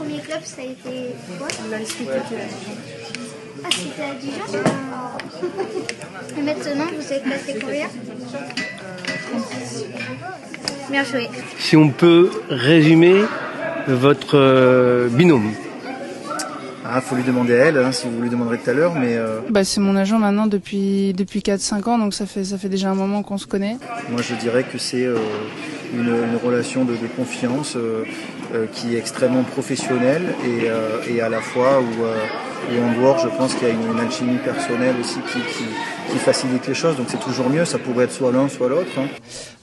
premier club, ça a été quoi? Ah, c'était à Dijon. Et maintenant, vous êtes classé combien? Bien joué. Si on peut résumer votre binôme. Ah, faut lui demander à elle, hein, si vous lui demanderez tout à l'heure, mais... C'est mon agent maintenant depuis 4-5 ans, donc ça fait déjà un moment qu'on se connaît. Moi, je dirais que c'est une relation de confiance qui est extrêmement professionnelle et à la fois où en dehors, je pense qu'il y a une alchimie personnelle aussi qui facilite les choses, donc c'est toujours mieux, ça pourrait être soit l'un, soit l'autre. Hein.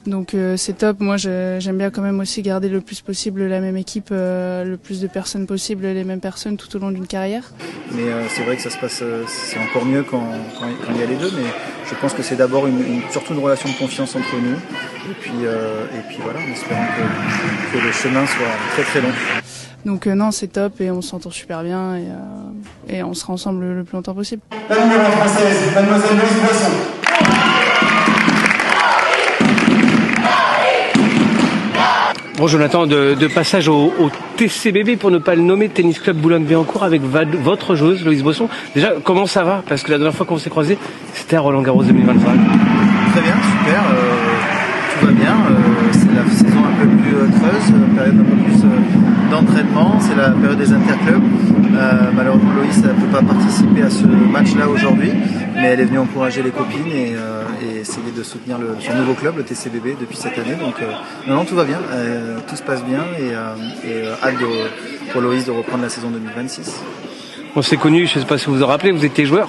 Donc c'est top, moi j'aime bien quand même aussi garder le plus possible la même équipe, le plus de personnes possible, les mêmes personnes tout au long d'une carrière. Mais c'est vrai que ça se passe, c'est encore mieux quand il y a les deux, mais je pense que c'est d'abord surtout une relation de confiance entre nous, et puis voilà, en espérant que le chemin soit très très long. Donc non, c'est top et on s'entend super bien et on sera ensemble le plus longtemps possible. La numéro française, mademoiselle Louise Boisson. Bon Jonathan, de passage au TCBB, pour ne pas le nommer, Tennis Club Boulogne-Billancourt, avec votre joueuse Louise Boisson. Déjà, comment ça va? Parce que la dernière fois qu'on s'est croisés, c'était à Roland-Garros 2025. Très bien, super, tout va bien. C'est la saison un peu plus creuse, période un peu plus d'entraînement, c'est la période des interclubs. Malheureusement, Loïs ne peut pas participer à ce match-là aujourd'hui, mais elle est venue encourager les copines et essayer de soutenir son nouveau club, le TCBB, depuis cette année. Donc non, tout va bien, tout se passe bien et hâte pour Loïs de reprendre la saison 2026. On s'est connus, je ne sais pas si vous vous en rappelez, vous étiez joueur.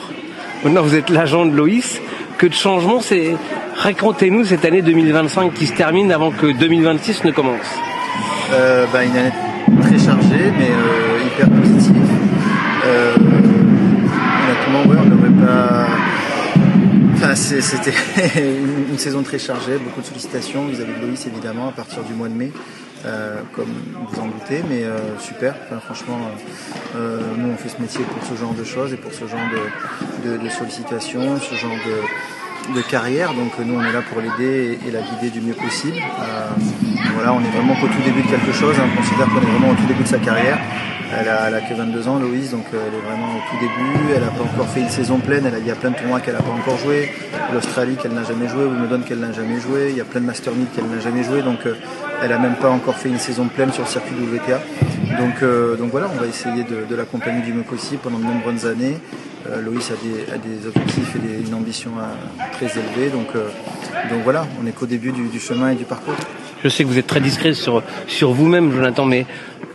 Maintenant, vous êtes l'agent de Loïs. Que de changements, racontez-nous cette année 2025 qui se termine avant que 2026 ne commence. Une année très chargée, mais hyper positive. Honnêtement, on n'aurait pas... Enfin, c'était une saison très chargée, beaucoup de sollicitations vis-à-vis de Loïs, évidemment, à partir du mois de mai, comme vous en doutez, mais super. Enfin, franchement, nous, on fait ce métier pour ce genre de choses et pour ce genre de sollicitations, ce genre de carrière, donc nous on est là pour l'aider et la guider du mieux possible. Voilà, on est vraiment qu'au tout début de quelque chose, hein. On considère qu'on est vraiment au tout début de sa carrière. Elle a que 22 ans, Loïs, donc elle est vraiment au tout début. Elle n'a pas encore fait une saison pleine, il y a plein de tournois qu'elle n'a pas encore joué. L'Australie qu'elle n'a jamais joué, Wimbledon qu'elle n'a jamais joué, il y a plein de Master 1000 qu'elle n'a jamais joué, donc elle n'a même pas encore fait une saison pleine sur le circuit de WTA. Donc voilà, on va essayer de l'accompagner du mieux possible pendant de nombreuses années. Loïs a des objectifs et une ambition très élevée, donc voilà, on n'est qu'au début du chemin et du parcours. Je sais que vous êtes très discret sur vous-même, Jonathan, mais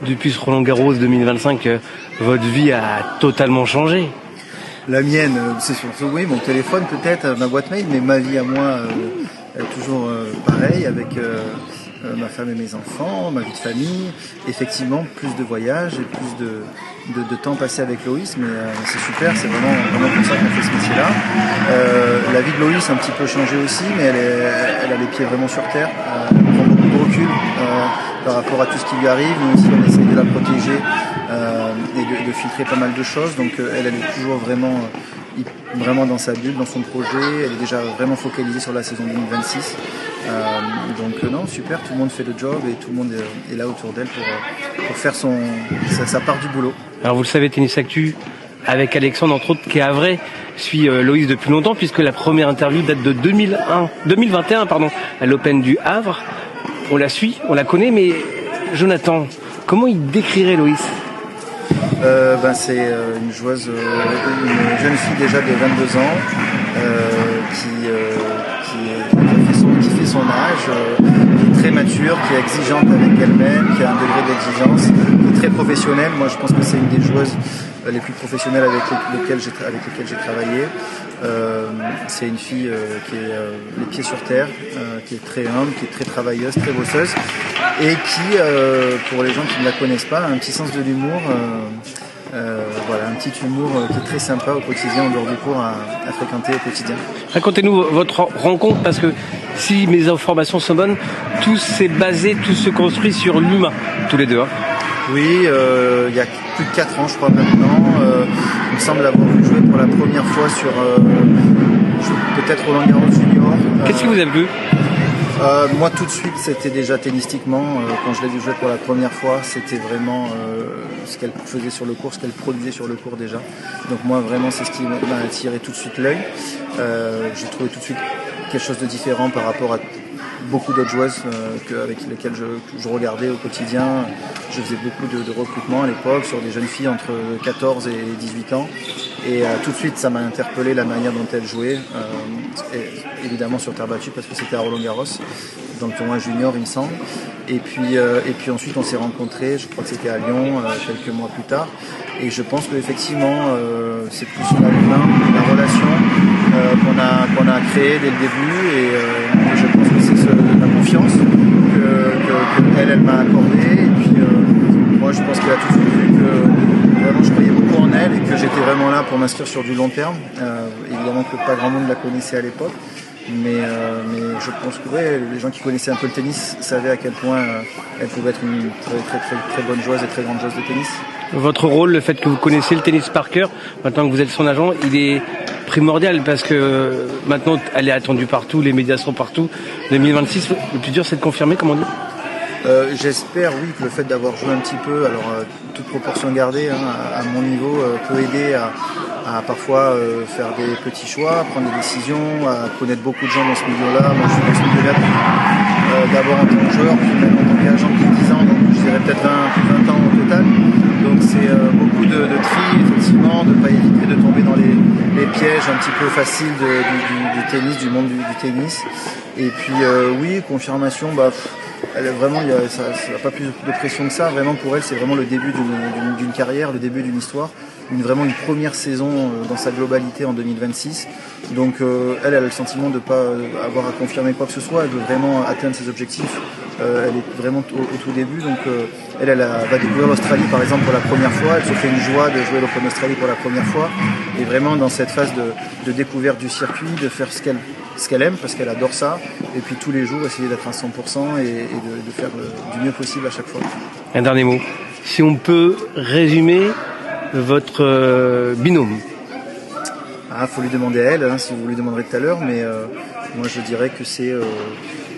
depuis ce Roland-Garros 2025, votre vie a totalement changé. La mienne, c'est surtout, oui, mon téléphone peut-être, ma boîte mail, mais ma vie à moi est toujours pareille avec ma femme et mes enfants, ma vie de famille. Effectivement, plus de voyages et plus de temps passé avec Loïs, mais c'est super, c'est vraiment comme ça qu'on fait ce métier-là. La vie de Loïs a un petit peu changé aussi, mais elle a les pieds vraiment sur terre. Elle prend beaucoup de recul par rapport à tout ce qui lui arrive. Nous aussi, on essaye de la protéger et de filtrer pas mal de choses. Donc elle est toujours vraiment dans sa bulle, dans son projet. Elle est déjà vraiment focalisée sur la saison 2026. Donc non, super, tout le monde fait le job et tout le monde est là autour d'elle pour faire sa part du boulot. Alors vous le savez, Tennis Actu, avec Alexandre entre autres, qui est à vrai, suit Loïs depuis longtemps, puisque la première interview date de 2021 à l'Open du Havre. On la suit, on la connaît, mais Jonathan, comment il décrirait Loïs? C'est une joueuse, une jeune fille déjà de 22 ans qui fait son âge, qui est très mature, qui est exigeante avec elle-même, qui a un degré d'exigence, qui est très professionnelle. Moi je pense que c'est une des joueuses les plus professionnelles avec lesquelles j'ai travaillé. C'est une fille qui est les pieds sur terre, qui est très humble, qui est très travailleuse, très bosseuse et qui, pour les gens qui ne la connaissent pas, a un petit sens de l'humour. Un petit humour qui est très sympa au quotidien, en dehors du cours, à fréquenter au quotidien. Racontez-nous votre rencontre, parce que si mes informations sont bonnes, tout se construit sur l'humain, tous les deux. Hein. Oui, il y a plus de 4 ans, je crois maintenant. Il me semble l'avoir vu jouer pour la première fois sur peut-être Roland Garros Junior. Qu'est-ce qui vous a plu? Moi tout de suite c'était déjà tennistiquement, quand je l'ai vu jouer pour la première fois, c'était vraiment ce qu'elle faisait sur le court, ce qu'elle produisait sur le court déjà. Donc moi vraiment c'est ce qui m'a attiré tout de suite l'œil. J'ai trouvé tout de suite quelque chose de différent par rapport à beaucoup d'autres joueuses avec lesquelles je regardais au quotidien. Je faisais beaucoup de recrutement à l'époque sur des jeunes filles entre 14 et 18 ans. Et tout de suite, ça m'a interpellé la manière dont elles jouaient. Évidemment sur terre battue parce que c'était à Roland-Garros, dans le tournoi junior il me semble. Et puis ensuite on s'est rencontrés, je crois que c'était à Lyon quelques mois plus tard. Et je pense qu'effectivement c'est plus sur l'humain, la relation qu'on a créée dès le début. Et je pense que c'est la confiance qu'elle m'a accordée. Et puis moi je pense qu'elle a tout de suite vu que vraiment je croyais beaucoup en elle et que j'étais vraiment là pour m'inscrire sur du long terme. Évidemment que pas grand monde la connaissait à l'époque. Mais je pense que les gens qui connaissaient un peu le tennis savaient à quel point elle pouvait être une très bonne joueuse et très grande joueuse de tennis. Votre rôle, le fait que vous connaissez le tennis par cœur, maintenant que vous êtes son agent, il est primordial parce que maintenant elle est attendue partout, les médias sont partout. 2026, le plus dur c'est de confirmer, comme on dit. J'espère oui que le fait d'avoir joué un petit peu, alors toute proportion gardée à mon niveau, peut aider à parfois faire des petits choix, prendre des décisions, à connaître beaucoup de gens dans ce milieu-là. Moi je suis dans ce milieu-là d'abord en tant que joueur, puis même en tant qu'agent depuis 10 ans, donc je dirais peut-être 20 ans au total. Donc c'est beaucoup de tri effectivement, de ne pas éviter de tomber dans les pièges un petit peu faciles du tennis, du monde du tennis. Et puis oui, confirmation, vraiment, ça n'a pas plus de pression que ça. Vraiment, pour elle, c'est vraiment le début d'une carrière, le début d'une histoire. Vraiment une première saison dans sa globalité en 2026. Donc, elle a le sentiment de ne pas avoir à confirmer quoi que ce soit. Elle veut vraiment atteindre ses objectifs. Elle est vraiment au tout début. Donc, elle va découvrir l'Australie, par exemple, pour la première fois. Elle se fait une joie de jouer l'Open d'Australie pour la première fois. Et vraiment, dans cette phase de découverte du circuit, de faire ce qu'elle aime, parce qu'elle adore ça, et puis tous les jours essayer d'être à 100% et de faire du mieux possible à chaque fois. Un dernier mot. Si on peut résumer votre binôme. Faut lui demander à elle, si vous lui demanderez tout à l'heure, mais moi je dirais que c'est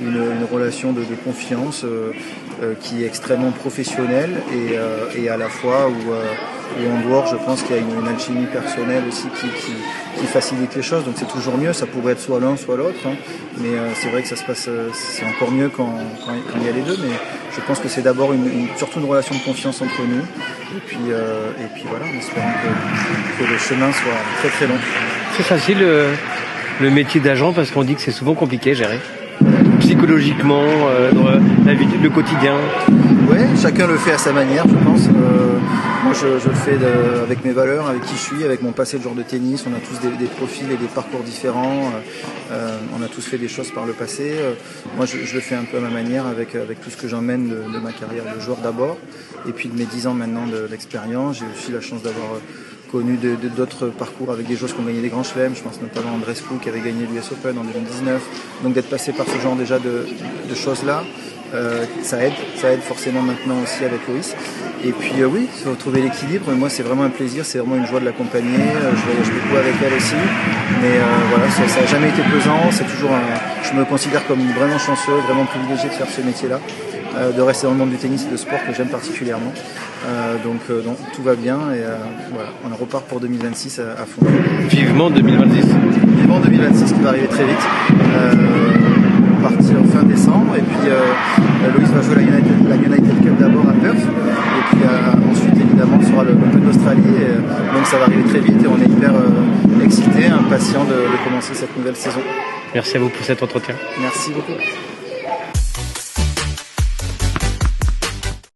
une relation de confiance qui est extrêmement professionnelle et à la fois où en dehors je pense qu'il y a une alchimie personnelle aussi qui facilite les choses, donc c'est toujours mieux, ça pourrait être soit l'un soit l'autre, mais c'est vrai que ça se passe, c'est encore mieux quand il y a les deux, mais je pense que c'est d'abord surtout une relation de confiance entre nous, et puis voilà, en espérant que le chemin soit très très long. C'est facile le métier d'agent parce qu'on dit que c'est souvent compliqué à gérer psychologiquement, dans la vie, le quotidien. Ouais, chacun le fait à sa manière, je pense. Moi, je le fais avec mes valeurs, avec qui je suis, avec mon passé de joueur de tennis. On a tous des profils et des parcours différents. On a tous fait des choses par le passé. Moi, je le fais un peu à ma manière, avec tout ce que j'emmène de ma carrière de joueur d'abord, et puis de mes 10 ans maintenant d'expérience. J'ai aussi la chance d'avoir connu d'autres parcours avec des joueurs qui ont gagné des grands chelems. Je pense notamment à Andreescu qui avait gagné l'US Open en 2019. Donc d'être passé par ce genre déjà de choses-là, ça aide forcément maintenant aussi avec Loïs. Et puis oui, il faut trouver l'équilibre. Moi, c'est vraiment un plaisir, c'est vraiment une joie de l'accompagner. Je voyage beaucoup avec elle aussi. Mais voilà, ça n'a jamais été pesant. C'est toujours je me considère comme vraiment chanceux, vraiment privilégié de faire ce métier-là. De rester dans le monde du tennis et de sport que j'aime particulièrement. Donc tout va bien et voilà, on repart pour 2026 à fond. Vivement 2026. Vivement 2026 qui va arriver très vite. On partir fin décembre et puis Loïs va jouer la United Cup d'abord à Perth et puis ensuite évidemment ce sera le Open d'Australie donc ça va arriver très vite et on est hyper excités, impatients de commencer cette nouvelle saison. Merci à vous pour cet entretien. Merci beaucoup.